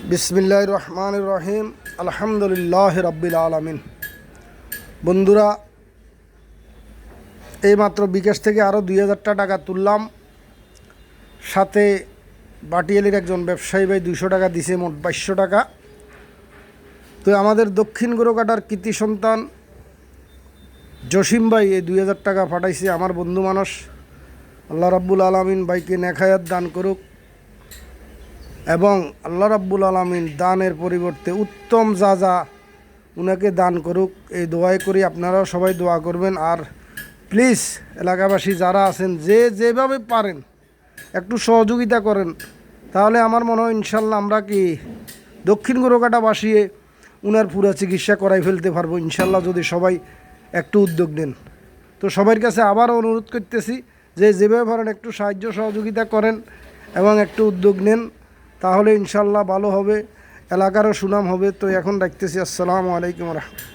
বিসমিল্লাহির রহমানির রহিম। আলহামদুলিল্লাহি রাব্বিল আলামিন। বন্ধুরা, এইমাত্র বিকাশ থেকে আরও 2000 টাকা তুললাম, সাথে বাটিয়ালির একজন ব্যবসায়ী ভাই 200 টাকা দিছে, মোট 2200 টাকা। তো আমাদের দক্ষিণ গোরকাটার কৃতি সন্তান জসিম ভাই এই 2000 টাকা পাঠাইছে। আমার বন্ধু মানুষ, আল্লাহ রাব্বুল আলামিন ভাইকে নেখায়াত দান করুক এবং আল্লাহ রাব্বুল আলামিন দানের পরিবর্তে উত্তম যা উনাকে দান করুক, এই দোয়াই করি। আপনারাও সবাই দোয়া করবেন। আর প্লিজ এলাকাবাসী যারা আছেন, যেভাবে পারেন একটু সহযোগিতা করেন, তাহলে আমার মনে হয় ইনশাল্লাহ আমরা কি দক্ষিণ গোরকাটা বাসিয়ে উনার পুরো চিকিৎসা করাই ফেলতে পারবো ইনশাল্লাহ, যদি সবাই একটু উদ্যোগ নেন। তো সবার কাছে আবারও অনুরোধ করতেছি যে যেভাবে পারেন একটু সাহায্য সহযোগিতা করেন এবং একটু উদ্যোগ নেন, তাহলে ইনশাল্লাহ ভালো হবে, এলাকারও সুনাম হবে। তো এখন রাখতেছি। আসসালামু আলাইকুম রহমতুল্লাহ।